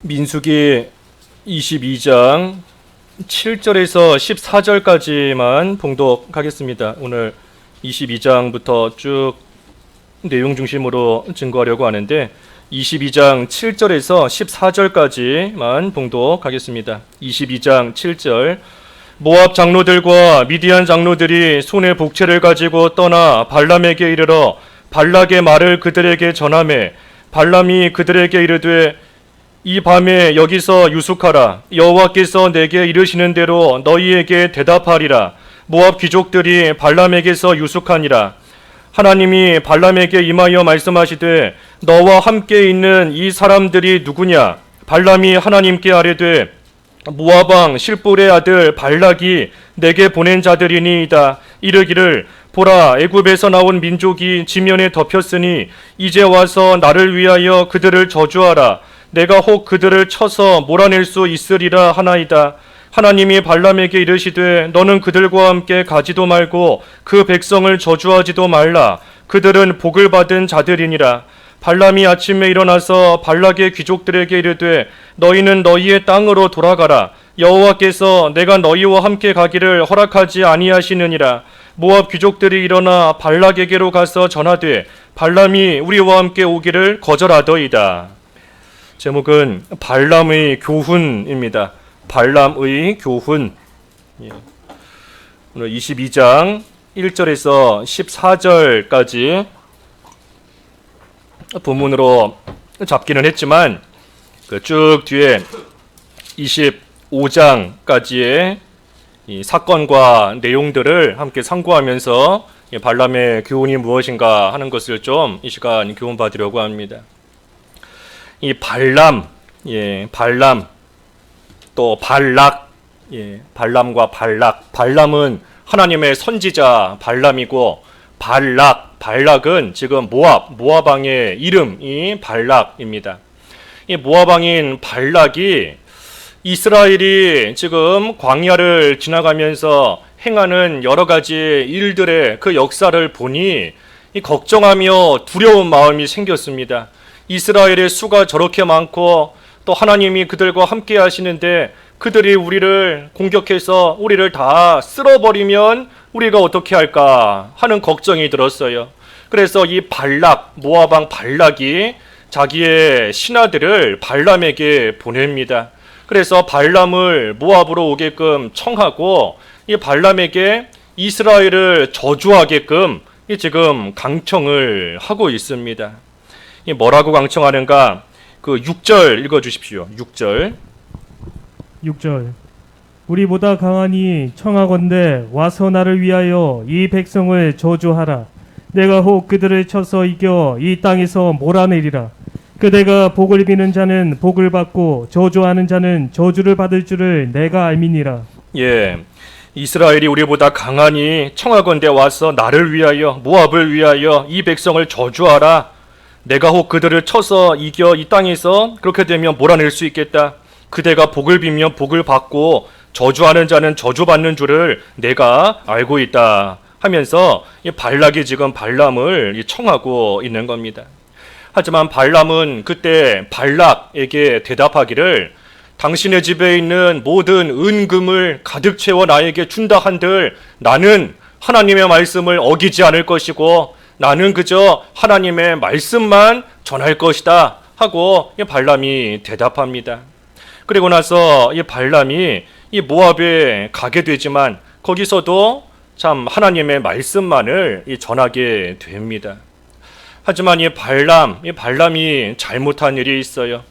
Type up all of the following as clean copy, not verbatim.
민수기 22장 7절에서 14절까지만 봉독하겠습니다. 오늘 22장부터 쭉 내용 중심으로 증거하려고 하는데 22장 7절에서 14절까지만 봉독하겠습니다. 22장 7절 모압 장로들과 미디안 장로들이 손에 복채를 가지고 떠나 발람에게 이르러 발락의 말을 그들에게 전하매 발람이 그들에게 이르되 이 밤에 여기서 유숙하라. 여호와께서 내게 이르시는 대로 너희에게 대답하리라. 모압 귀족들이 발람에게서 유숙하니라. 하나님이 발람에게 임하여 말씀하시되 너와 함께 있는 이 사람들이 누구냐? 발람이 하나님께 아뢰되 모압 왕 실볼의 아들 발락이 내게 보낸 자들이니이다. 이르기를 보라, 애굽에서 나온 민족이 지면에 덮였으니 이제 와서 나를 위하여 그들을 저주하라. 내가 혹 그들을 쳐서 몰아낼 수 있으리라 하나이다. 하나님이 발람에게 이르시되 너는 그들과 함께 가지도 말고 그 백성을 저주하지도 말라. 그들은 복을 받은 자들이니라. 발람이 아침에 일어나서 발락의 귀족들에게 이르되 너희는 너희의 땅으로 돌아가라. 여호와께서 내가 너희와 함께 가기를 허락하지 아니하시느니라. 모압 귀족들이 일어나 발락에게로 가서 전하되 발람이 우리와 함께 오기를 거절하더이다. 제목은 발람의 교훈입니다. 발람의 교훈. 오늘 22장 1절에서 14절까지 본문으로 잡기는 했지만 쭉 뒤에 25장까지의 이 사건과 내용들을 함께 상고하면서 발람의 교훈이 무엇인가 하는 것을 좀 이 시간 교훈 받으려고 합니다. 이 발람, 발람, 또 발락, 발람과 발락. 발람은 하나님의 선지자 발람이고 발락은 지금 모압 왕의 이름이 발락입니다. 이 모압 왕인 발락이 이스라엘이 지금 광야를 지나가면서 행하는 여러 가지 일들의 그 역사를 보니 걱정하며 두려운 마음이 생겼습니다. 이스라엘의 수가 저렇게 많고 또 하나님이 그들과 함께 하시는데 그들이 우리를 공격해서 우리를 다 쓸어버리면 우리가 어떻게 할까 하는 걱정이 들었어요. 그래서 이 발락, 모압 왕 발락이 자기의 신하들을 발람에게 보냅니다. 그래서 발람을 모압으로 오게끔 청하고 이 발람에게 이스라엘을 저주하게끔 지금 강청을 하고 있습니다. 뭐라고 강청하는가? 그 6절 읽어주십시오. 6절 우리보다 강하니 청하건대 와서 나를 위하여 이 백성을 저주하라. 내가 혹 그들을 쳐서 이겨 이 땅에서 몰아내리라. 그대가 복을 비는 자는 복을 받고 저주하는 자는 저주를 받을 줄을 내가 알미니라. 이스라엘이 우리보다 강하니 청하건대 와서 나를 위하여 모압을 위하여 이 백성을 저주하라. 내가 혹 그들을 쳐서 이겨 이 땅에서 그렇게 되면 몰아낼 수 있겠다. 그대가 복을 빌면 복을 받고 저주하는 자는 저주받는 줄을 내가 알고 있다 하면서 이 발락이 지금 발람을 청하고 있는 겁니다. 하지만 발람은 그때 발락에게 대답하기를 당신의 집에 있는 모든 은금을 가득 채워 나에게 준다 한들 나는 하나님의 말씀을 어기지 않을 것이고 나는 그저 하나님의 말씀만 전할 것이다 하고 이 발람이 대답합니다. 그리고 나서 이 발람이 이 모압에 가게 되지만 거기서도 참 하나님의 말씀만을 전하게 됩니다. 하지만 이 발람이 잘못한 일이 있어요.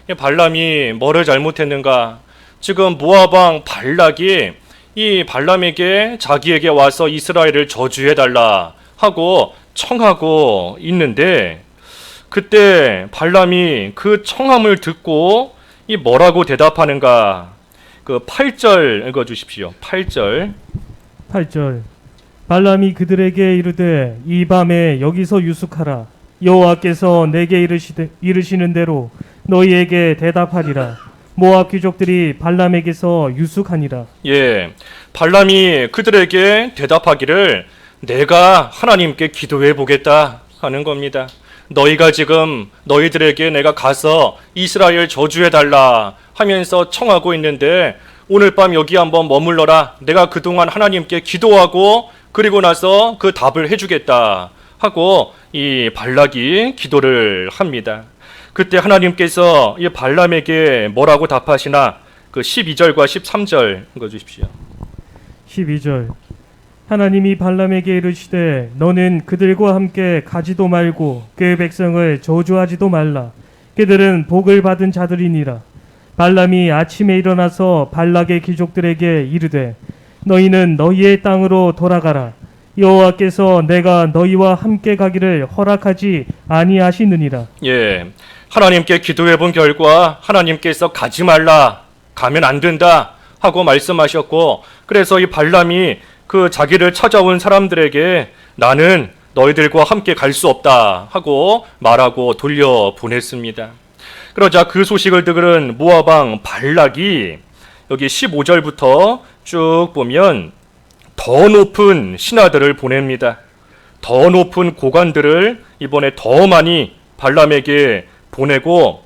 이 발람이 뭐를 잘못했는가? 지금 모압 왕 발락이 이 발람에게 자기에게 와서 이스라엘을 저주해달라 하고 청하고 있는데 그때 발람이 그 청함을 듣고 이 뭐라고 대답하는가? 그 8절 읽어주십시오. 8절 발람이 그들에게 이르되 이 밤에 여기서 유숙하라. 여호와께서 내게 이르시는 대로 너희에게 대답하리라. 모압 귀족들이 발람에게서 유숙하니라. 발람이 그들에게 대답하기를 내가 하나님께 기도해 보겠다 하는 겁니다. 너희가 지금 너희들에게 내가 가서 이스라엘 저주해달라 하면서 청하고 있는데 오늘 밤 여기 한번 머물러라. 내가 그동안 하나님께 기도하고 그리고 나서 그 답을 해주겠다 하고 이 발락이 기도를 합니다. 그때 하나님께서 이 발람에게 뭐라고 답하시나? 그 12절과 13절 읽어주십시오. 12절 하나님이 발람에게 이르시되 너는 그들과 함께 가지도 말고 그 백성을 저주하지도 말라. 그들은 복을 받은 자들이니라. 발람이 아침에 일어나서 발락의 귀족들에게 이르되 너희는 너희의 땅으로 돌아가라. 여호와께서 내가 너희와 함께 가기를 허락하지 아니하시느니라. 예, 하나님께 기도해 본 결과 하나님께서 가지 말라, 가면 안 된다 하고 말씀하셨고, 그래서 이 발람이 그 자기를 찾아온 사람들에게 나는 너희들과 함께 갈 수 없다 하고 말하고 돌려보냈습니다. 그러자 그 소식을 들은 모압 왕 발락이 여기 15절부터 쭉 보면 더 높은 신하들을 보냅니다. 더 높은 고관들을 이번에 더 많이 발람에게 보내고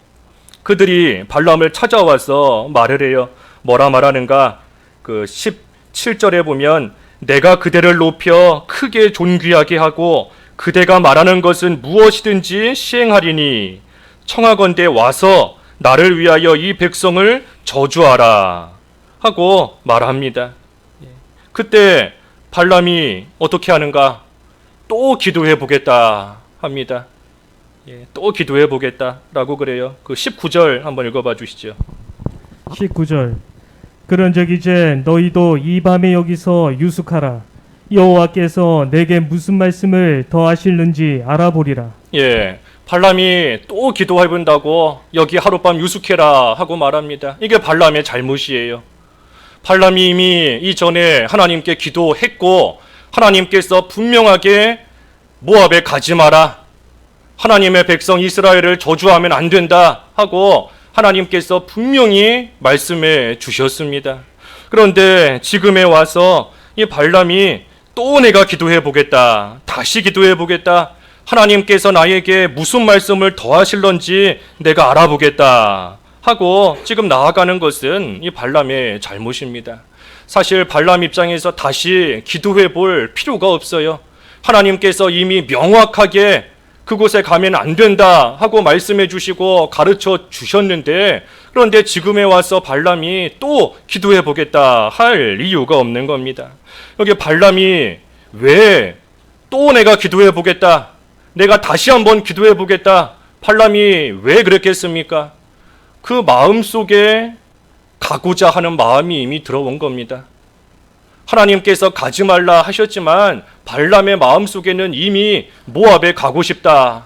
그들이 발람을 찾아와서 말을 해요. 뭐라 말하는가? 그 17절에 보면 내가 그대를 높여 크게 존귀하게 하고 그대가 말하는 것은 무엇이든지 시행하리니 청하건대 와서 나를 위하여 이 백성을 저주하라 하고 말합니다. 그때 발람이 어떻게 하는가? 또 기도해 보겠다 합니다. 또 기도해 보겠다라고 그래요. 그 19절 한번 읽어봐 주시죠. 19절 그런즉 이제 너희도 이 밤에 여기서 유숙하라. 여호와께서 내게 무슨 말씀을 더 하실는지 알아보리라. 예, 발람이 또 기도해 본다고 여기 하룻밤 유숙해라 하고 말합니다. 이게 발람의 잘못이에요. 발람이 이미 이전에 하나님께 기도했고 하나님께서 분명하게 모압에 가지 마라, 하나님의 백성 이스라엘을 저주하면 안 된다 하고 하나님께서 분명히 말씀해 주셨습니다. 그런데 지금에 와서 이 발람이 또 내가 기도해 보겠다, 다시 기도해 보겠다, 하나님께서 나에게 무슨 말씀을 더 하실런지 내가 알아보겠다 하고 지금 나아가는 것은 이 발람의 잘못입니다. 사실 발람 입장에서 다시 기도해 볼 필요가 없어요. 하나님께서 이미 명확하게 그곳에 가면 안 된다 하고 말씀해 주시고 가르쳐 주셨는데, 그런데 지금에 와서 발람이 또 기도해 보겠다 할 이유가 없는 겁니다. 여기 발람이 왜 또 내가 기도해 보겠다, 내가 다시 한번 기도해 보겠다, 발람이 왜 그랬겠습니까? 그 마음 속에 가고자 하는 마음이 이미 들어온 겁니다. 하나님께서 가지 말라 하셨지만 발람의 마음속에는 이미 모압에 가고 싶다,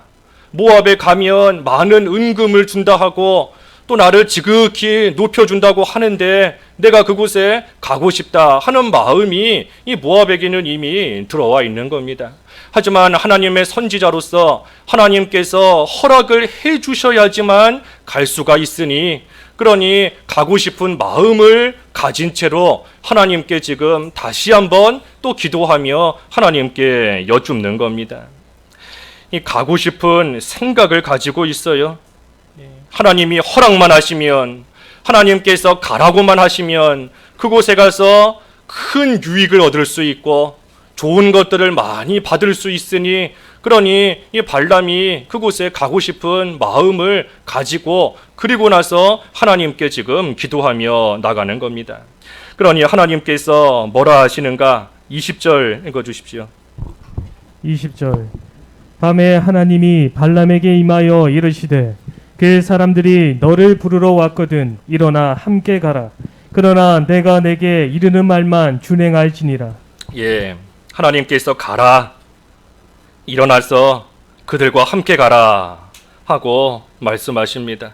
모압에 가면 많은 은금을 준다 하고 또 나를 지극히 높여준다고 하는데 내가 그곳에 가고 싶다 하는 마음이 이 모압에게는 이미 들어와 있는 겁니다. 하지만 하나님의 선지자로서 하나님께서 허락을 해 주셔야지만 갈 수가 있으니, 그러니 가고 싶은 마음을 가진 채로 하나님께 지금 다시 한번 또 기도하며 하나님께 여쭙는 겁니다. 이 가고 싶은 생각을 가지고 있어요. 하나님이 허락만 하시면, 하나님께서 가라고만 하시면 그곳에 가서 큰 유익을 얻을 수 있고 좋은 것들을 많이 받을 수 있으니, 그러니 이 발람이 그곳에 가고 싶은 마음을 가지고 그리고 나서 하나님께 지금 기도하며 나가는 겁니다. 그러니 하나님께서 뭐라 하시는가? 20절 읽어주십시오. 20절 밤에 하나님이 발람에게 임하여 이르시되 그 사람들이 너를 부르러 왔거든 일어나 함께 가라. 그러나 내가 내게 이르는 말만 준행할지니라. 예, 하나님께서 가라, 일어나서 그들과 함께 가라 하고 말씀하십니다.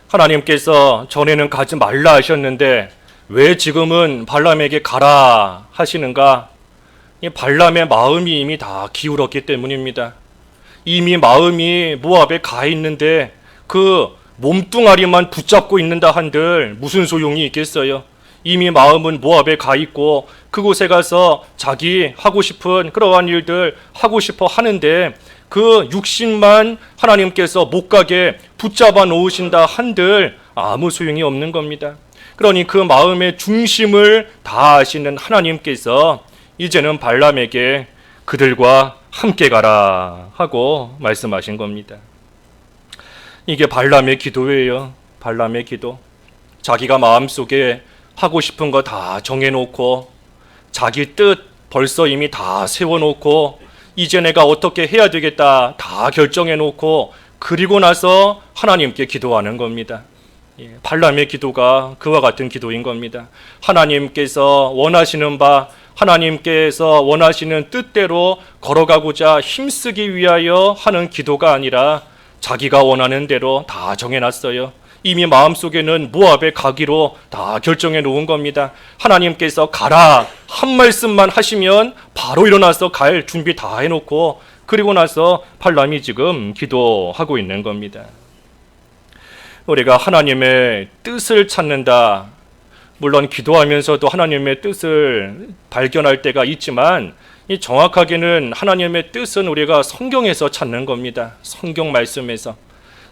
하나님께서 전에는 가지 말라 하셨는데 왜 지금은 발람에게 가라 하시는가? 이 발람의 마음이 이미 다 기울었기 때문입니다. 이미 마음이 모압에 가 있는데 그 몸뚱아리만 붙잡고 있는다 한들 무슨 소용이 있겠어요? 이미 마음은 모압에 가 있고 그곳에 가서 자기 하고 싶은 그러한 일들 하고 싶어 하는데 그 육신만 하나님께서 못 가게 붙잡아 놓으신다 한들 아무 소용이 없는 겁니다. 그러니 그 마음의 중심을 다 아시는 하나님께서 이제는 발람에게 그들과 함께 가라 하고 말씀하신 겁니다. 이게 발람의 기도예요. 발람의 기도. 자기가 마음속에 하고 싶은 거 다 정해놓고 자기 뜻 벌써 이미 다 세워놓고 이제 내가 어떻게 해야 되겠다 다 결정해놓고 그리고 나서 하나님께 기도하는 겁니다. 발람의 기도가 그와 같은 기도인 겁니다. 하나님께서 원하시는 바, 하나님께서 원하시는 뜻대로 걸어가고자 힘쓰기 위하여 하는 기도가 아니라 자기가 원하는 대로 다 정해놨어요. 이미 마음속에는 모압에 가기로 다 결정해 놓은 겁니다. 하나님께서 가라 한 말씀만 하시면 바로 일어나서 갈 준비 다 해놓고 그리고 나서 발람이 지금 기도하고 있는 겁니다. 우리가 하나님의 뜻을 찾는다. 물론 기도하면서도 하나님의 뜻을 발견할 때가 있지만 이 정확하게는 하나님의 뜻은 우리가 성경에서 찾는 겁니다. 성경 말씀에서.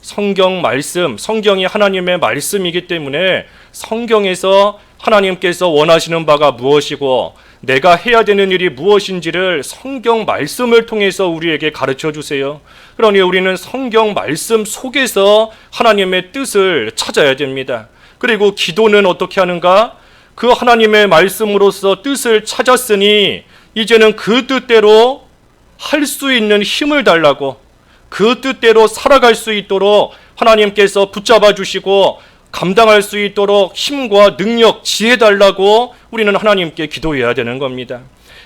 성경 말씀, 성경이 하나님의 말씀이기 때문에 성경에서 하나님께서 원하시는 바가 무엇이고 내가 해야 되는 일이 무엇인지를 성경 말씀을 통해서 우리에게 가르쳐 주세요. 그러니 우리는 성경 말씀 속에서 하나님의 뜻을 찾아야 됩니다. 그리고 기도는 어떻게 하는가? 그 하나님의 말씀으로서 뜻을 찾았으니 이제는 그 뜻대로 할 수 있는 힘을 달라고 그 뜻대로 살아갈 수 있도록 하나님께서 붙잡아 주시고 감당할 수 있도록 힘과 능력, 지혜 달라고 우리는 하나님께 기도해야 되는 겁니다.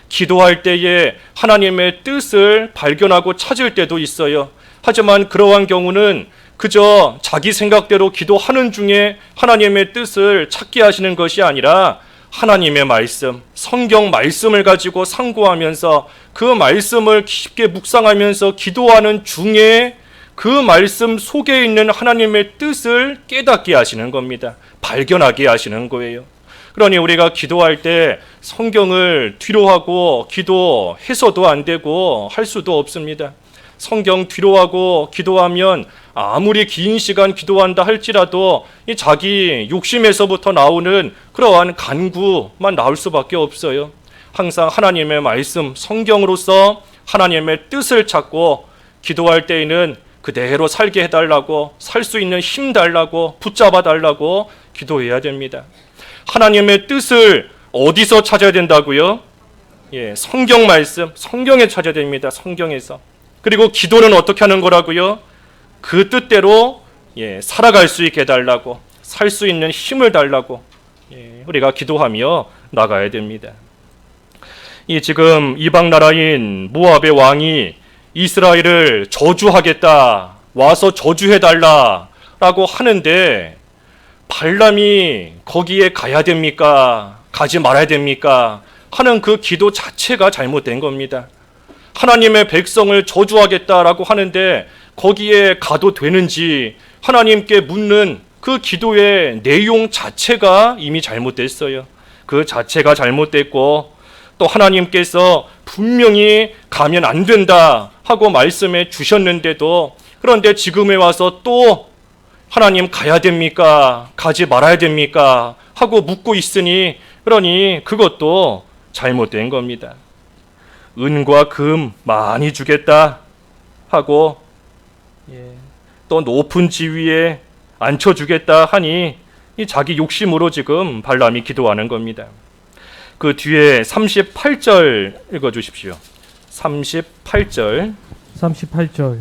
기도할 때에 하나님의 뜻을 발견하고 찾을 때도 있어요. 하지만 그러한 경우는 그저 자기 생각대로 기도하는 중에 하나님의 뜻을 찾게 하시는 것이 아니라 하나님의 말씀, 성경 말씀을 가지고 상고하면서 그 말씀을 깊게 묵상하면서 기도하는 중에 그 말씀 속에 있는 하나님의 뜻을 깨닫게 하시는 겁니다. 발견하게 하시는 거예요. 그러니 우리가 기도할 때 성경을 뒤로 하고 기도해서도 안 되고 할 수도 없습니다. 성경 뒤로 하고 기도하면 아무리 긴 시간 기도한다 할지라도 이 자기 욕심에서부터 나오는 그러한 간구만 나올 수밖에 없어요. 항상 하나님의 말씀, 성경으로서 하나님의 뜻을 찾고 기도할 때에는 그대로 살게 해달라고, 살 수 있는 힘 달라고, 붙잡아 달라고 기도해야 됩니다. 하나님의 뜻을 어디서 찾아야 된다고요? 성경 말씀, 성경에 찾아야 됩니다. 성경에서. 그리고 기도는 어떻게 하는 거라고요? 그 뜻대로 살아갈 수 있게 해달라고, 살 수 있는 힘을 달라고 우리가 기도하며 나가야 됩니다. 지금 이방 나라인 모압의 왕이 이스라엘을 저주하겠다, 와서 저주해달라라고 하는데 발람이 거기에 가야 됩니까? 가지 말아야 됩니까? 하는 그 기도 자체가 잘못된 겁니다. 하나님의 백성을 저주하겠다라고 하는데 거기에 가도 되는지 하나님께 묻는 그 기도의 내용 자체가 이미 잘못됐어요. 그 자체가 잘못됐고 또 하나님께서 분명히 가면 안 된다 하고 말씀해 주셨는데도 그런데 지금에 와서 또 하나님 가야 됩니까? 가지 말아야 됩니까? 하고 묻고 있으니 그러니 그것도 잘못된 겁니다. 은과 금 많이 주겠다 하고 또 높은 지위에 앉혀주겠다 하니 이 자기 욕심으로 지금 발람이 기도하는 겁니다. 그 뒤에 38절 읽어주십시오. 38절 38절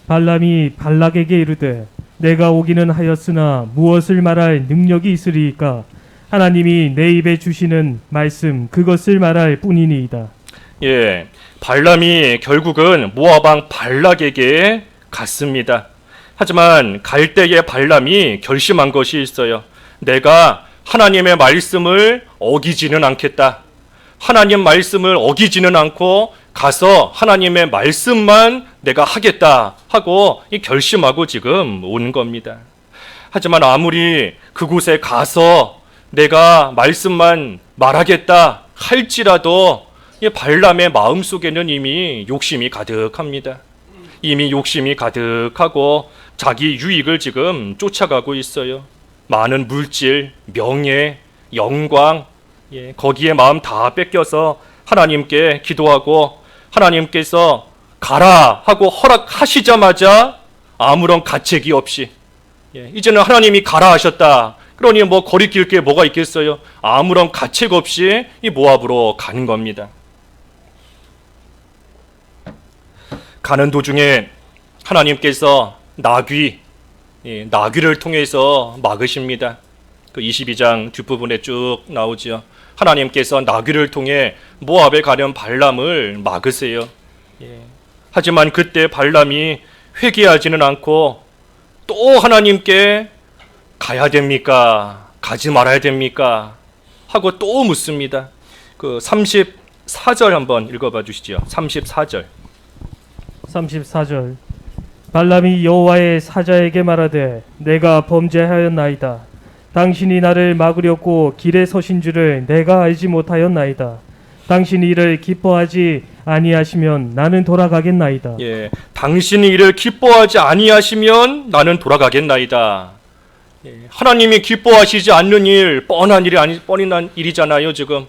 발람이 발락에게 이르되 내가 오기는 하였으나 무엇을 말할 능력이 있으리이까 하나님이 내 입에 주시는 말씀 그것을 말할 뿐이니이다. 발람이 결국은 모압 왕 발락에게 갔습니다. 하지만 갈 때에 발람이 결심한 것이 있어요. 내가 하나님의 말씀을 어기지는 않겠다. 하나님 말씀을 어기지는 않고 가서 하나님의 말씀만 내가 하겠다 하고 결심하고 지금 온 겁니다. 하지만 아무리 그곳에 가서 내가 말씀만 말하겠다 할지라도 이 발람의 마음속에는 이미 욕심이 가득합니다. 이미 욕심이 가득하고 자기 유익을 지금 쫓아가고 있어요. 많은 물질, 명예, 영광, 거기에 마음 다 뺏겨서 하나님께 기도하고 하나님께서 가라 하고 허락하시자마자 아무런 가책이 없이 이제는 하나님이 가라 하셨다. 그러니 뭐 거리낄 게 뭐가 있겠어요? 아무런 가책 없이 이 모압으로 가는 겁니다. 가는 도중에 하나님께서 나귀를 통해서 막으십니다. 그 22장 뒷부분에 쭉 나오죠. 하나님께서 나귀를 통해 모압에 가는 발람을 막으세요. 하지만 그때 발람이 회개하지는 않고 또 하나님께 가야 됩니까? 가지 말아야 됩니까? 하고 또 묻습니다. 그 34절 한번 읽어봐 주시죠. 34절. 34절. 발람이 여호와의 사자에게 말하되 내가 범죄하였나이다. 당신이 나를 막으려고 길에 서신 줄을 내가 알지 못하였나이다. 당신이 이를 기뻐하지 아니하시면 나는 돌아가겠나이다. 당신이 이를 기뻐하지 아니하시면 나는 돌아가겠나이다. 하나님이 기뻐하시지 않는 일, 뻔한 일이잖아요, 지금.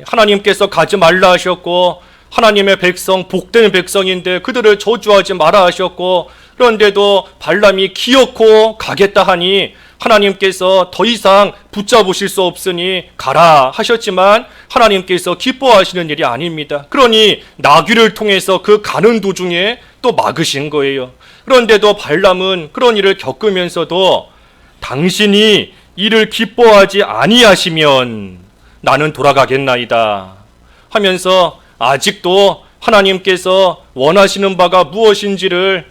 하나님께서 가지 말라 하셨고 하나님의 백성, 복된 백성인데 그들을 저주하지 마라 하셨고 그런데도 발람이 기어코 가겠다 하니 하나님께서 더 이상 붙잡으실 수 없으니 가라 하셨지만 하나님께서 기뻐하시는 일이 아닙니다. 그러니 나귀를 통해서 그 가는 도중에 또 막으신 거예요. 그런데도 발람은 그런 일을 겪으면서도 당신이 이를 기뻐하지 아니하시면 나는 돌아가겠나이다 하면서 아직도 하나님께서 원하시는 바가 무엇인지를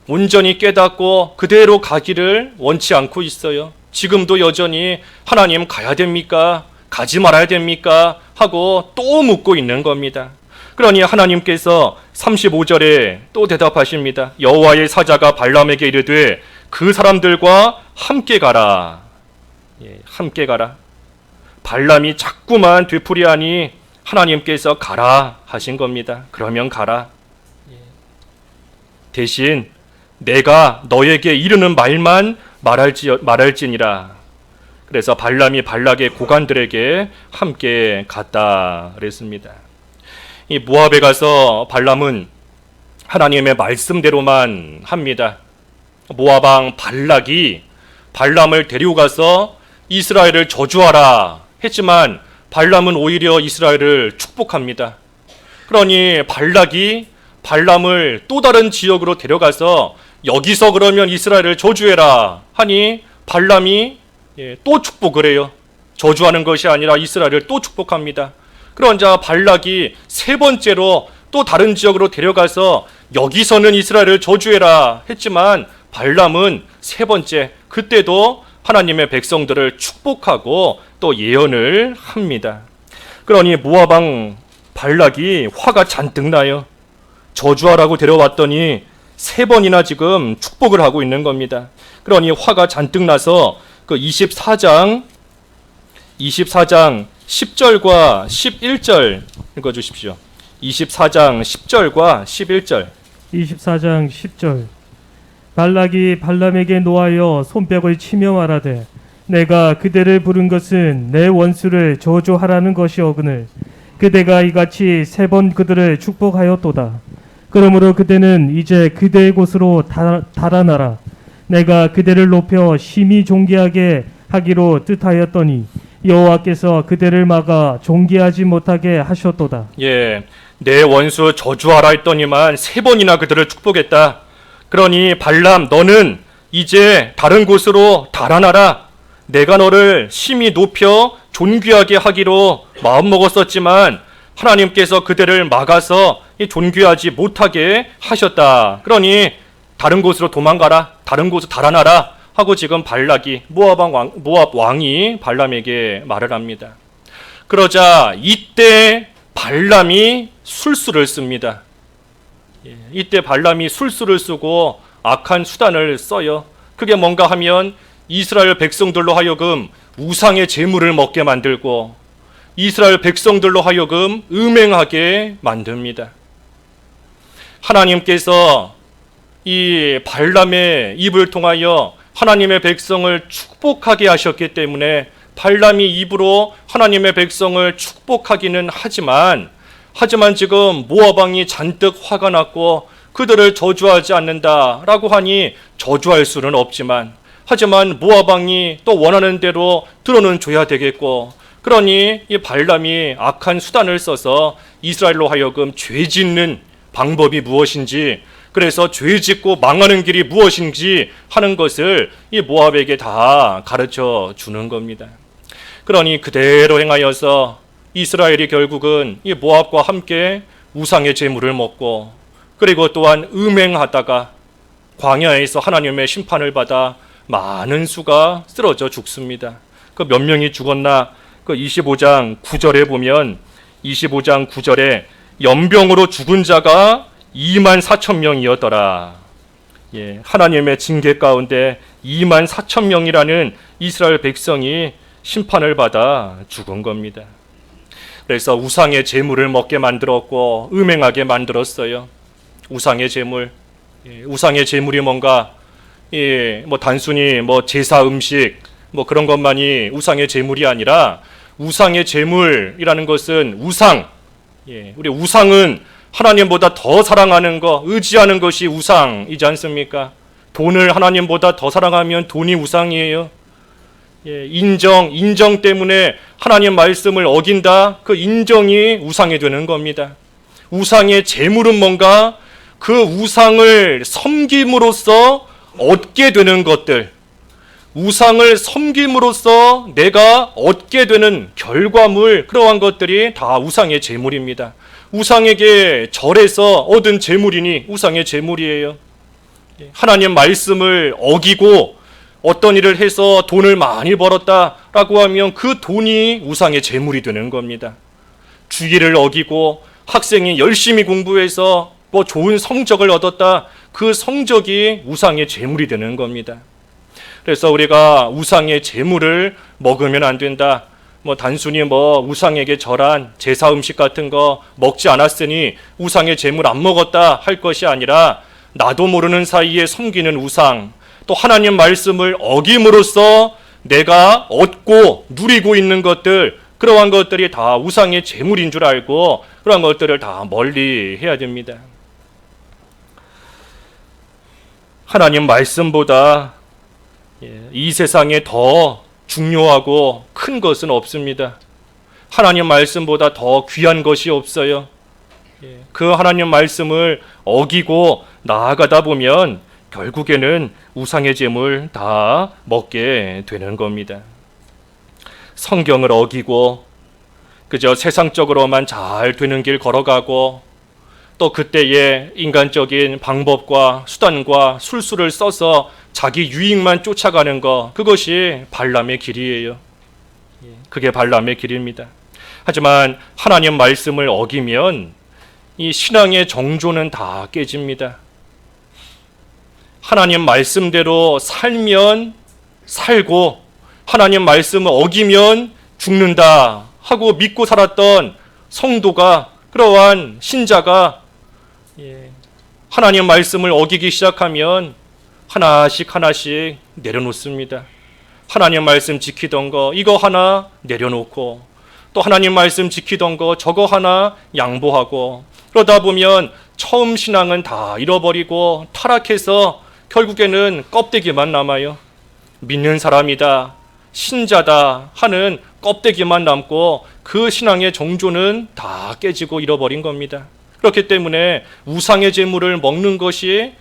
온전히 깨닫고 그대로 가기를 원치 않고 있어요. 지금도 여전히 하나님 가야 됩니까? 가지 말아야 됩니까? 하고 또 묻고 있는 겁니다. 그러니 하나님께서 35절에 또 대답하십니다. 여호와의 사자가 발람에게 이르되 그 사람들과 함께 가라. 함께 가라. 발람이 자꾸만 되풀이하니 하나님께서 가라 하신 겁니다. 그러면 가라. 대신 내가 너에게 이르는 말만 말할지니라. 그래서 발람이 발락의 고관들에게 함께 갔다 그랬습니다. 이 모압에 가서 발람은 하나님의 말씀대로만 합니다. 모압 왕 발락이 발람을 데리고 가서 이스라엘을 저주하라 했지만 발람은 오히려 이스라엘을 축복합니다. 그러니 발락이 발람을 또 다른 지역으로 데려가서 여기서 그러면 이스라엘을 저주해라 하니 발람이 또 축복을 해요. 저주하는 것이 아니라 이스라엘을 또 축복합니다. 그러자 발락이 세 번째로 또 다른 지역으로 데려가서 여기서는 이스라엘을 저주해라 했지만 발람은 세 번째 그때도 하나님의 백성들을 축복하고 또 예언을 합니다. 그러니 모압 왕 발락이 화가 잔뜩 나요. 저주하라고 데려왔더니 세 번이나 지금 축복을 하고 있는 겁니다. 그러니 화가 잔뜩 나서 그 24장 10절과 11절 읽어주십시오. 24장 10절과 11절. 24장 10절. 발락이 발람에게 노하여 손뼉을 치며 말하되 내가 그대를 부른 것은 내 원수를 저주하라는 것이오거늘 그대가 이같이 세 번 그들을 축복하였도다. 그러므로 그대는 이제 그대의 곳으로 달아나라. 내가 그대를 높여 심히 존귀하게 하기로 뜻하였더니 여호와께서 그대를 막아 존귀하지 못하게 하셨도다. 내 원수 저주하라 했더니만 세 번이나 그들을 축복했다. 그러니 발람 너는 이제 다른 곳으로 달아나라. 내가 너를 심히 높여 존귀하게 하기로 마음먹었었지만 하나님께서 그대를 막아서 존귀하지 못하게 하셨다. 그러니 다른 곳으로 도망가라. 다른 곳으로 달아나라 하고 지금 발락이 모압 왕이 발람에게 말을 합니다. 그러자 이때 발람이 술수를 씁니다. 이때 발람이 술수를 쓰고 악한 수단을 써요. 그게 뭔가 하면 이스라엘 백성들로 하여금 우상의 제물을 먹게 만들고 이스라엘 백성들로 하여금 음행하게 만듭니다. 하나님께서 이 발람의 입을 통하여 하나님의 백성을 축복하게 하셨기 때문에 발람이 입으로 하나님의 백성을 축복하기는 하지만 지금 모압 왕이 잔뜩 화가 났고 그들을 저주하지 않는다라고 하니 저주할 수는 없지만 하지만 모압 왕이 또 원하는 대로 들어는 줘야 되겠고 그러니 이 발람이 악한 수단을 써서 이스라엘로 하여금 죄 짓는 방법이 무엇인지 그래서 죄 짓고 망하는 길이 무엇인지 하는 것을 이 모압에게 다 가르쳐 주는 겁니다. 그러니 그대로 행하여서 이스라엘이 결국은 이 모압과 함께 우상의 제물을 먹고 그리고 또한 음행하다가 광야에서 하나님의 심판을 받아 많은 수가 쓰러져 죽습니다. 그 몇 명이 죽었나? 그 25장 9절에 보면 25장 9절에 연병으로 죽은 자가 2만 4천 명이었더라. 예, 하나님의 징계 가운데 2만 4천 명이라는 이스라엘 백성이 심판을 받아 죽은 겁니다. 그래서 우상의 제물을 먹게 만들었고 음행하게 만들었어요. 우상의 제물, 우상의 제물이 뭔가 뭐 단순히 뭐 제사 음식 뭐 그런 것만이 우상의 제물이 아니라 우상의 제물이라는 것은 우상, 우리 우상은 하나님보다 더 사랑하는 것, 의지하는 것이 우상이지 않습니까? 돈을 하나님보다 더 사랑하면 돈이 우상이에요. 인정 때문에 하나님 말씀을 어긴다, 그 인정이 우상이 되는 겁니다. 우상의 제물은 뭔가 그 우상을 섬김으로써 얻게 되는 것들, 우상을 섬김으로써 내가 얻게 되는 결과물, 그러한 것들이 다 우상의 제물입니다. 우상에게 절해서 얻은 제물이니 우상의 제물이에요. 하나님 말씀을 어기고 어떤 일을 해서 돈을 많이 벌었다라고 하면 그 돈이 우상의 제물이 되는 겁니다. 주의를 어기고 학생이 열심히 공부해서 뭐 좋은 성적을 얻었다, 그 성적이 우상의 제물이 되는 겁니다. 그래서 우리가 우상의 제물을 먹으면 안 된다. 뭐 단순히 뭐 우상에게 절한 제사 음식 같은 거 먹지 않았으니 우상의 제물 안 먹었다 할 것이 아니라 나도 모르는 사이에 섬기는 우상, 또 하나님 말씀을 어김으로써 내가 얻고 누리고 있는 것들, 그러한 것들이 다 우상의 제물인 줄 알고 그러한 것들을 다 멀리 해야 됩니다. 하나님 말씀보다 이 세상에 더 중요하고 큰 것은 없습니다. 하나님 말씀보다 더 귀한 것이 없어요. 그 하나님 말씀을 어기고 나아가다 보면 결국에는 우상의 제물 다 먹게 되는 겁니다. 성경을 어기고 그저 세상적으로만 잘 되는 길 걸어가고 또 그때의 인간적인 방법과 수단과 술수를 써서 자기 유익만 쫓아가는 것, 그것이 발람의 길이에요. 그게 발람의 길입니다. 하지만 하나님 말씀을 어기면 이 신앙의 정조는 다 깨집니다. 하나님 말씀대로 살면 살고 하나님 말씀을 어기면 죽는다 하고 믿고 살았던 성도가, 그러한 신자가 하나님 말씀을 어기기 시작하면 하나씩 내려놓습니다. 하나님 말씀 지키던 거 이거 하나 내려놓고 또 하나님 말씀 지키던 거 저거 하나 양보하고, 그러다 보면 처음 신앙은 다 잃어버리고 타락해서 결국에는 껍데기만 남아요. 믿는 사람이다, 신자다 하는 껍데기만 남고 그 신앙의 정조는 다 깨지고 잃어버린 겁니다. 그렇기 때문에 우상의 제물을 먹는 것이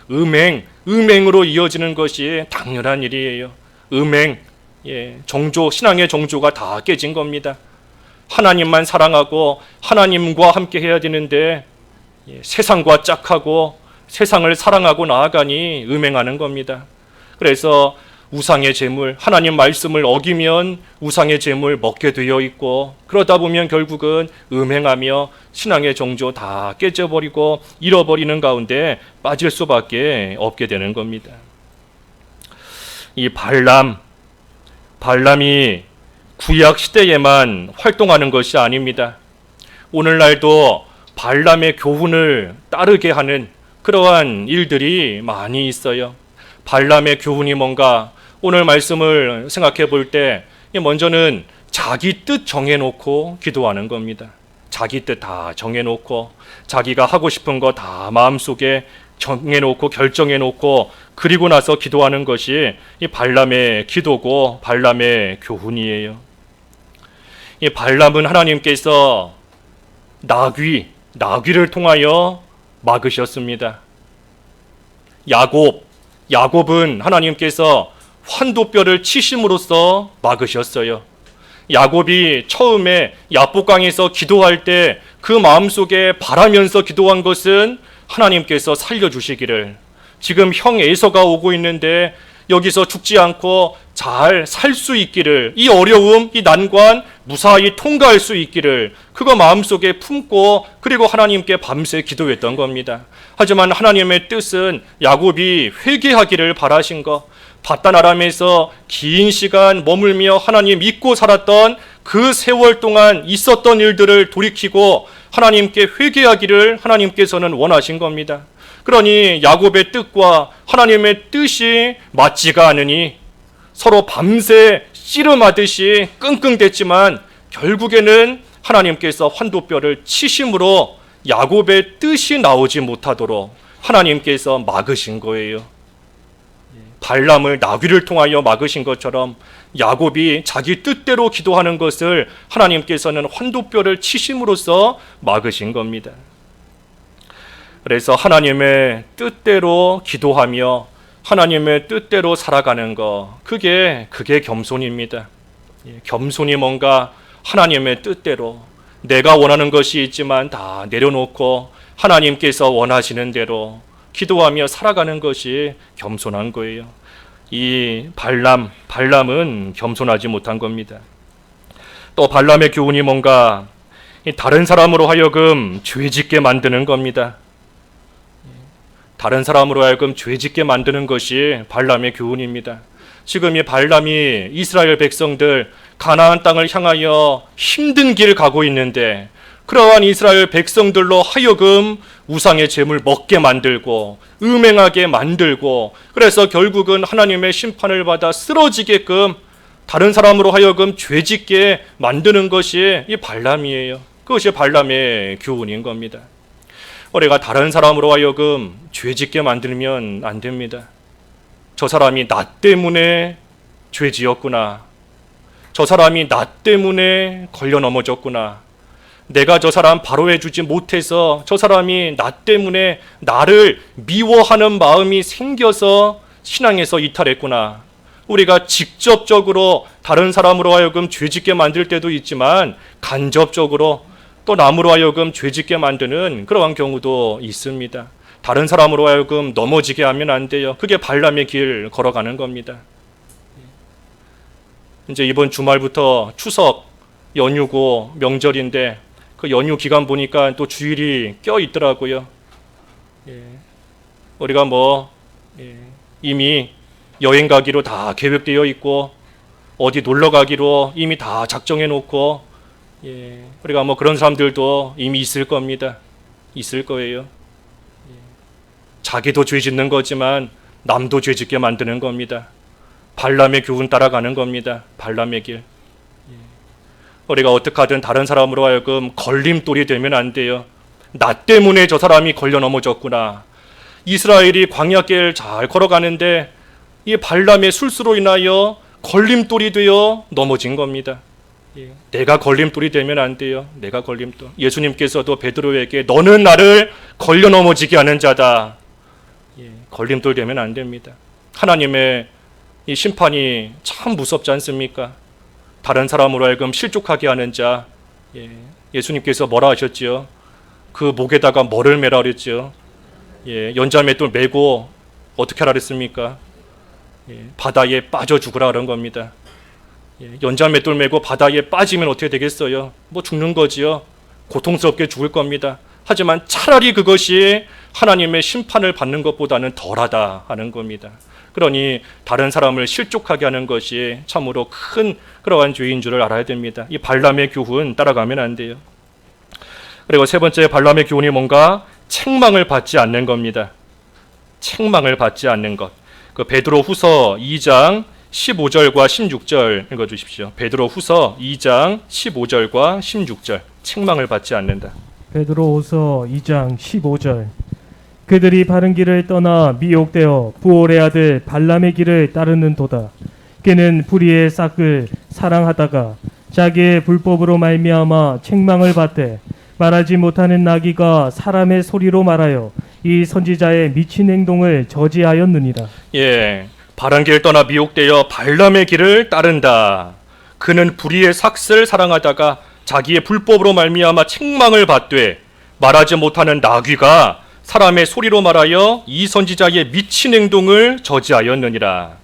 음행으로 이어지는 것이 당연한 일이에요. 정조, 신앙의 정조가 다 깨진 겁니다. 하나님만 사랑하고 하나님과 함께 해야 되는데 세상과 짝하고 세상을 사랑하고 나아가니 음행하는 겁니다. 그래서 우상의 제물, 하나님 말씀을 어기면 우상의 제물 먹게 되어 있고, 그러다 보면 결국은 음행하며 신앙의 정조 다 깨져버리고 잃어버리는 가운데 빠질 수밖에 없게 되는 겁니다. 이 발람이 구약 시대에만 활동하는 것이 아닙니다. 오늘날도 발람의 교훈을 따르게 하는, 그러한 일들이 많이 있어요. 발람의 교훈이 뭔가 오늘 말씀을 생각해 볼 때 먼저는 자기 뜻 정해놓고 기도하는 겁니다. 자기 뜻 다 정해놓고 자기가 하고 싶은 거 다 마음속에 정해놓고 결정해놓고 그리고 나서 기도하는 것이 이 발람의 기도고 발람의 교훈이에요. 이 발람은 하나님께서 나귀를 통하여 막으셨습니다. 야곱은 하나님께서 환도뼈를 치심으로써 막으셨어요. 야곱이 처음에 야복강에서 기도할 때 그 마음속에 바라면서 기도한 것은 하나님께서 살려주시기를, 지금 형 에서가 오고 있는데 여기서 죽지 않고 잘 살 수 있기를, 이 어려움, 이 난관 무사히 통과할 수 있기를 그거 마음속에 품고 그리고 하나님께 밤새 기도했던 겁니다. 하지만 하나님의 뜻은 야곱이 회개하기를 바라신 것, 바단 아람에서 긴 시간 머물며 하나님 믿고 살았던 그 세월 동안 있었던 일들을 돌이키고 하나님께 회개하기를 하나님께서는 원하신 겁니다. 그러니 야곱의 뜻과 하나님의 뜻이 맞지가 않으니 서로 밤새 씨름하듯이 끙끙댔지만 결국에는 하나님께서 환도뼈를 치심으로 야곱의 뜻이 나오지 못하도록 하나님께서 막으신 거예요. 발람을 나귀를 통하여 막으신 것처럼 야곱이 자기 뜻대로 기도하는 것을 하나님께서는 환도뼈를 치심으로써 막으신 겁니다. 그래서 하나님의 뜻대로 기도하며 하나님의 뜻대로 살아가는 것, 그게 겸손입니다. 겸손이 뭔가 하나님의 뜻대로 내가 원하는 것이 있지만 다 내려놓고 하나님께서 원하시는 대로 기도하며 살아가는 것이 겸손한 거예요. 이 발람은 겸손하지 못한 겁니다. 또 발람의 교훈이 뭔가 다른 사람으로 하여금 죄짓게 만드는 겁니다. 다른 사람으로 하여금 죄짓게 만드는 것이 발람의 교훈입니다. 지금 이 발람이 이스라엘 백성들 가나안 땅을 향하여 힘든 길을 가고 있는데 그러한 이스라엘 백성들로 하여금 우상의 제물 먹게 만들고 음행하게 만들고 그래서 결국은 하나님의 심판을 받아 쓰러지게끔 다른 사람으로 하여금 죄짓게 만드는 것이 이 발람이에요. 그것이 발람의 교훈인 겁니다. 우리가 다른 사람으로 하여금 죄짓게 만들면 안 됩니다. 저 사람이 나 때문에 죄지었구나. 저 사람이 나 때문에 걸려 넘어졌구나. 내가 저 사람 바로해 주지 못해서 저 사람이 나 때문에 나를 미워하는 마음이 생겨서 신앙에서 이탈했구나. 우리가 직접적으로 다른 사람으로 하여금 죄짓게 만들 때도 있지만 간접적으로 또 남으로 하여금 죄짓게 만드는 그러한 경우도 있습니다. 다른 사람으로 하여금 넘어지게 하면 안 돼요. 그게 발람의 길 걸어가는 겁니다. 이제 이번 주말부터 추석 연휴고 명절인데 그 연휴 기간 보니까 또 주일이 껴 있더라고요. 우리가 이미 여행 가기로 다 계획되어 있고 어디 놀러 가기로 이미 다 작정해 놓고 우리가 그런 사람들도 이미 있을 겁니다. 있을 거예요. 자기도 죄 짓는 거지만 남도 죄 짓게 만드는 겁니다. 발람의 교훈 따라가는 겁니다. 발람의 길. 우리가 어떻게 하든 다른 사람으로 하여금 걸림돌이 되면 안 돼요. 나 때문에 저 사람이 걸려 넘어졌구나. 이스라엘이 광야길 잘 걸어가는데 이 발람의 술수로 인하여 걸림돌이 되어 넘어진 겁니다. 내가 걸림돌이 되면 안 돼요. 내가 걸림돌. 예수님께서도 베드로에게 너는 나를 걸려 넘어지게 하는 자다. 걸림돌 되면 안 됩니다. 하나님의 이 심판이 참 무섭지 않습니까? 다른 사람으로 하여금 실족하게 하는 자, 예수님께서 뭐라 하셨지요? 그 목에다가 뭐를 매라 그랬죠? 연자맷돌 메고 어떻게 하라 그랬습니까? 바다에 빠져 죽으라 그런 겁니다. 연자맷돌 메고 바다에 빠지면 어떻게 되겠어요? 죽는 거지요. 고통스럽게 죽을 겁니다. 하지만 차라리 그것이 하나님의 심판을 받는 것보다는 덜하다 하는 겁니다. 그러니 다른 사람을 실족하게 하는 것이 참으로 큰 그러한 죄인 줄을 알아야 됩니다. 이 발람의 교훈 따라가면 안 돼요. 그리고 세 번째 발람의 교훈이 뭔가? 책망을 받지 않는 겁니다. 책망을 받지 않는 것. 그 베드로 후서 2장 15절과 16절 읽어주십시오. 베드로 후서 2장 15절과 16절. 책망을 받지 않는다. 베드로후서 2장 15절. 그들이 바른 길을 떠나 미혹되어 부올의 아들 발람의 길을 따르는도다. 그는 불의의 싹을 사랑하다가 자기의 불법으로 말미암아 책망을 받되 말하지 못하는 나귀가 사람의 소리로 말하여 이 선지자의 미친 행동을 저지하였느니라. 예, 바른 길 떠나 미혹되어 발람의 길을 따른다. 그는 불의의 삭슬 사랑하다가 자기의 불법으로 말미암아 책망을 받되 말하지 못하는 나귀가 사람의 소리로 말하여 이 선지자의 미친 행동을 저지하였느니라.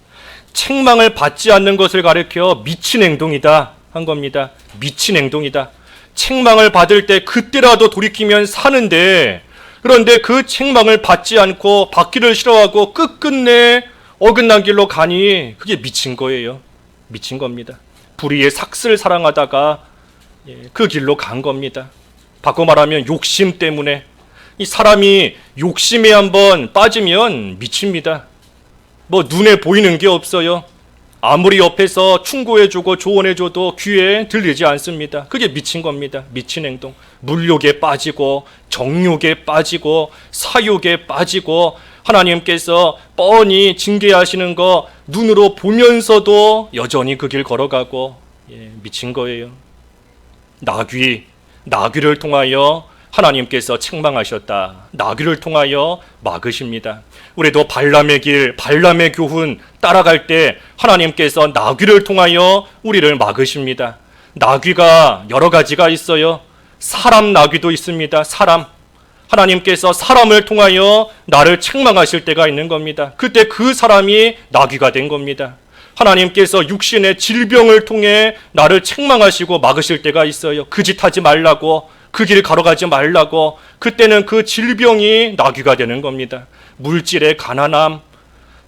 책망을 받지 않는 것을 가리켜 미친 행동이다 한 겁니다. 미친 행동이다. 책망을 받을 때 그때라도 돌이키면 사는데, 그런데 그 책망을 받지 않고 받기를 싫어하고 끝끝내 어긋난 길로 가니 그게 미친 거예요. 미친 겁니다. 불의의 삭슬 사랑하다가 그 길로 간 겁니다. 바꿔 말하면 욕심 때문에. 이 사람이 욕심에 한번 빠지면 미칩니다. 뭐 눈에 보이는 게 없어요. 아무리 옆에서 충고해주고 조언해줘도 귀에 들리지 않습니다. 그게 미친 겁니다. 미친 행동. 물욕에 빠지고 정욕에 빠지고 사욕에 빠지고 하나님께서 뻔히 징계하시는 거 눈으로 보면서도 여전히 그 길 걸어가고 미친 거예요. 나귀를 통하여 하나님께서 책망하셨다. 나귀를 통하여 막으십니다. 우리도 발람의 길, 발람의 교훈 따라갈 때 하나님께서 나귀를 통하여 우리를 막으십니다. 나귀가 여러 가지가 있어요. 사람 나귀도 있습니다. 사람. 하나님께서 사람을 통하여 나를 책망하실 때가 있는 겁니다. 그때 그 사람이 나귀가 된 겁니다. 하나님께서 육신의 질병을 통해 나를 책망하시고 막으실 때가 있어요. 그 짓 하지 말라고, 그 길 가로가지 말라고. 그때는 그 질병이 나귀가 되는 겁니다. 물질의 가난함,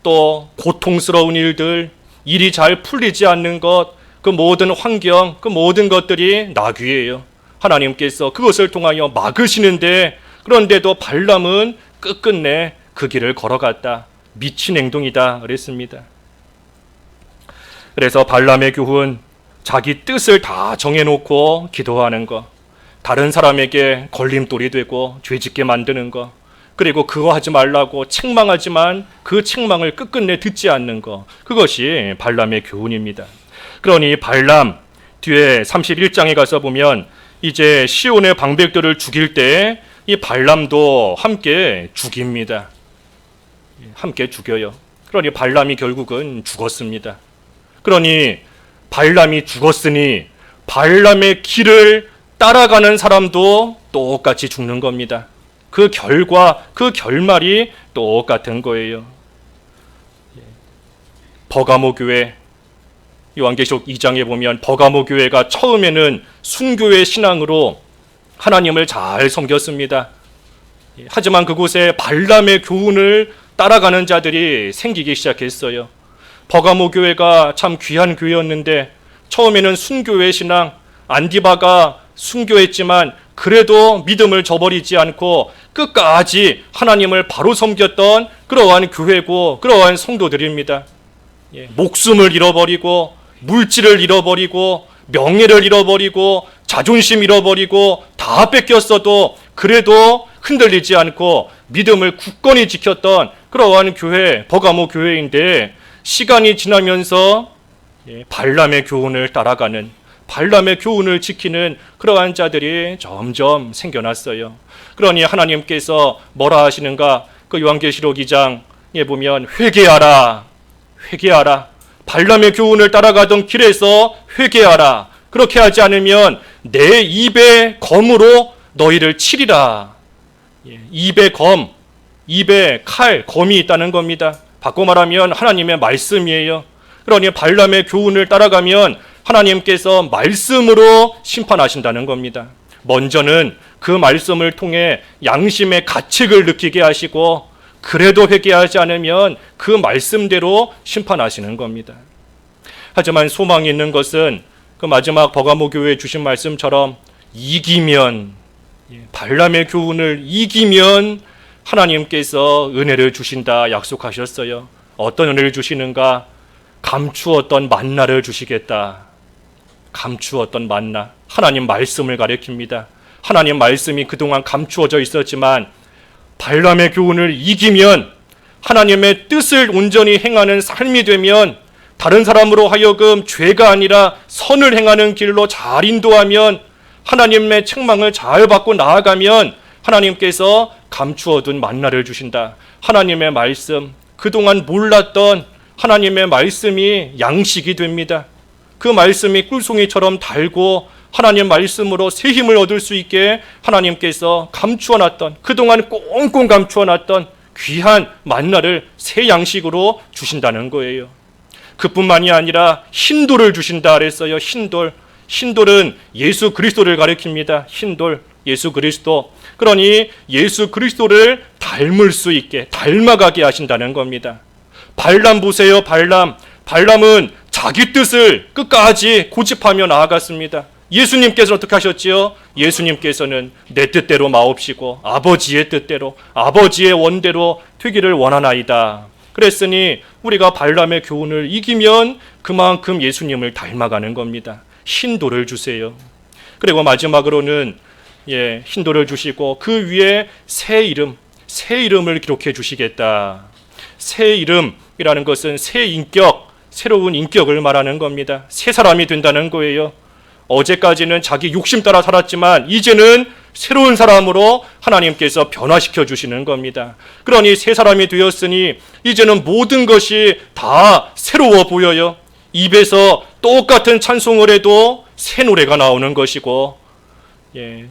또 고통스러운 일들, 일이 잘 풀리지 않는 것, 그 모든 환경, 그 모든 것들이 나귀예요. 하나님께서 그것을 통하여 막으시는데, 그런데도 발람은 끝끝내 그 길을 걸어갔다. 미친 행동이다 그랬습니다. 그래서 발람의 교훈, 자기 뜻을 다 정해놓고 기도하는 것, 다른 사람에게 걸림돌이 되고 죄짓게 만드는 것, 그리고 그거 하지 말라고 책망하지만 그 책망을 끝끝내 듣지 않는 것, 그것이 발람의 교훈입니다. 그러니 발람, 뒤에 31장에 가서 보면 이제 시온의 방백들을 죽일 때 이 발람도 함께 죽입니다. 함께 죽여요. 그러니 발람이 결국은 죽었습니다. 그러니 발람이 죽었으니 발람의 길을 따라가는 사람도 똑같이 죽는 겁니다. 그 결과, 그 결말이 똑같은 거예요. 버가모 교회, 요한계시록 2장에 보면 버가모 교회가 처음에는 순교의 신앙으로 하나님을 잘 섬겼습니다. 하지만 그곳에 발람의 교훈을 따라가는 자들이 생기기 시작했어요. 버가모 교회가 참 귀한 교회였는데 처음에는 순교의 신앙, 안디바가 순교했지만 그래도 믿음을 저버리지 않고 끝까지 하나님을 바로 섬겼던 그러한 교회고 그러한 성도들입니다. 목숨을 잃어버리고 물질을 잃어버리고 명예를 잃어버리고 자존심 잃어버리고 다 뺏겼어도 그래도 흔들리지 않고 믿음을 굳건히 지켰던 그러한 교회, 버가모 교회인데 시간이 지나면서 발람의 교훈을 따라가는, 발람의 교훈을 지키는 그러한 자들이 점점 생겨났어요. 그러니 하나님께서 뭐라 하시는가? 그 요한계시록 2장에 보면 회개하라, 회개하라. 발람의 교훈을 따라가던 길에서 회개하라. 그렇게 하지 않으면 내 입의 검으로 너희를 치리라. 입의 검, 입에 칼, 검이 있다는 겁니다. 바꿔 말하면 하나님의 말씀이에요. 그러니 발람의 교훈을 따라가면 하나님께서 말씀으로 심판하신다는 겁니다. 먼저는 그 말씀을 통해 양심의 가책을 느끼게 하시고 그래도 회개하지 않으면 그 말씀대로 심판하시는 겁니다. 하지만 소망이 있는 것은 그 마지막 버가모 교회에 주신 말씀처럼 이기면 발람의 교훈을 이기면 하나님께서 은혜를 주신다 약속하셨어요. 어떤 은혜를 주시는가? 감추었던 만나를 주시겠다. 감추었던 만나. 하나님 말씀을 가리킵니다. 하나님 말씀이 그동안 감추어져 있었지만 발람의 교훈을 이기면, 하나님의 뜻을 온전히 행하는 삶이 되면, 다른 사람으로 하여금 죄가 아니라 선을 행하는 길로 잘 인도하면, 하나님의 책망을 잘 받고 나아가면 하나님께서 감추어둔 만나를 주신다. 하나님의 말씀, 그동안 몰랐던 하나님의 말씀이 양식이 됩니다. 그 말씀이 꿀송이처럼 달고 하나님 말씀으로 새 힘을 얻을 수 있게 하나님께서 감추어놨던, 그동안 꽁꽁 감추어놨던 귀한 만나를 새 양식으로 주신다는 거예요. 그뿐만이 아니라 흰돌을 주신다 그랬어요. 흰돌은 예수 그리스도를 가리킵니다. 흰돌, 예수 그리스도. 그러니 예수 그리스도를 닮을 수 있게, 닮아가게 하신다는 겁니다. 발람 보세요. 발람은 자기 뜻을 끝까지 고집하며 나아갔습니다. 예수님께서는 어떻게 하셨지요? 예수님께서는 내 뜻대로 마옵시고 아버지의 뜻대로, 아버지의 원대로 되기를 원하나이다. 그랬으니 우리가 발람의 교훈을 이기면 그만큼 예수님을 닮아가는 겁니다. 흰돌을 주세요. 그리고 마지막으로는 흰돌을 주시고 그 위에 새 이름을 기록해 주시겠다. 새 이름이라는 것은 새 인격, 새로운 인격을 말하는 겁니다. 새 사람이 된다는 거예요. 어제까지는 자기 욕심 따라 살았지만 이제는 새로운 사람으로 하나님께서 변화시켜 주시는 겁니다. 그러니 새 사람이 되었으니 이제는 모든 것이 다 새로워 보여요. 입에서 똑같은 찬송을 해도 새 노래가 나오는 것이고,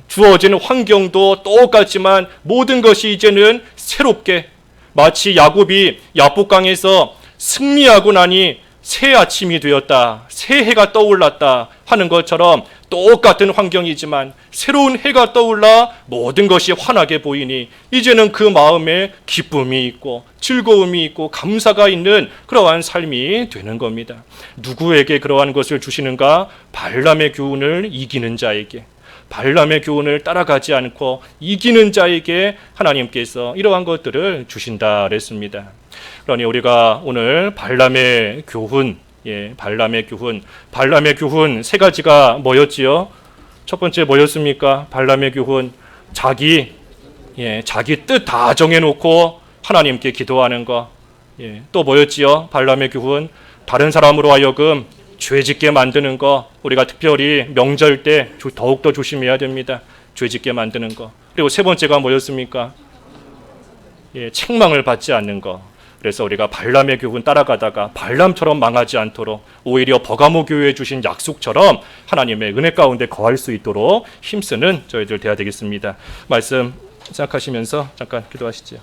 주어진 환경도 똑같지만 모든 것이 이제는 새롭게, 마치 야곱이 야복강에서 승리하고 나니 새 아침이 되었다, 새 해가 떠올랐다 하는 것처럼 똑같은 환경이지만 새로운 해가 떠올라 모든 것이 환하게 보이니 이제는 그 마음에 기쁨이 있고 즐거움이 있고 감사가 있는 그러한 삶이 되는 겁니다. 누구에게 그러한 것을 주시는가? 발람의 교훈을 이기는 자에게, 발람의 교훈을 따라가지 않고 이기는 자에게 하나님께서 이러한 것들을 주신다 그랬습니다. 그러니 우리가 오늘 발람의 교훈 세 가지가 뭐였지요? 첫 번째 뭐였습니까? 발람의 교훈, 자기 뜻 다 정해놓고 하나님께 기도하는 거. 또 뭐였지요? 발람의 교훈, 다른 사람으로 하여금 죄짓게 만드는 거. 우리가 특별히 명절 때 더욱더 조심해야 됩니다. 죄짓게 만드는 거. 그리고 세 번째가 뭐였습니까? 책망을 받지 않는 거. 그래서 우리가 발람의 교훈 따라가다가 발람처럼 망하지 않도록 오히려 버가모 교회에 주신 약속처럼 하나님의 은혜 가운데 거할 수 있도록 힘쓰는 저희들 되어야 되겠습니다. 말씀 생각하시면서 잠깐 기도하시죠.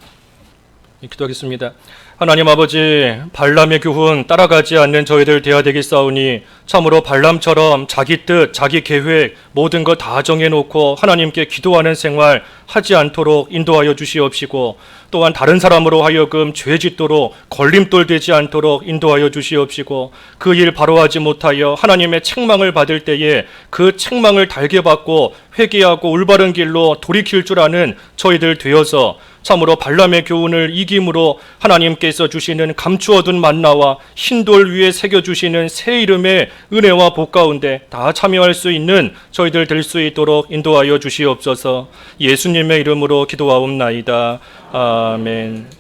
기도하겠습니다. 하나님 아버지, 발람의 교훈 따라가지 않는 저희들 되어야 되겠사오니 참으로 발람처럼 자기 뜻, 자기 계획 모든 것 다 정해놓고 하나님께 기도하는 생활 하지 않도록 인도하여 주시옵시고, 또한 다른 사람으로 하여금 죄 짓도록 걸림돌 되지 않도록 인도하여 주시옵시고, 그 일 바로 하지 못하여 하나님의 책망을 받을 때에 그 책망을 달게 받고 회개하고 올바른 길로 돌이킬 줄 아는 저희들 되어서 참으로 발람의 교훈을 이김으로 하나님께서 주시는 감추어둔 만나와 흰돌 위에 새겨주시는 새 이름의 은혜와 복 가운데 다 참여할 수 있는 저희들 될 수 있도록 인도하여 주시옵소서. 예수님의 이름으로 기도하옵나이다. 아멘.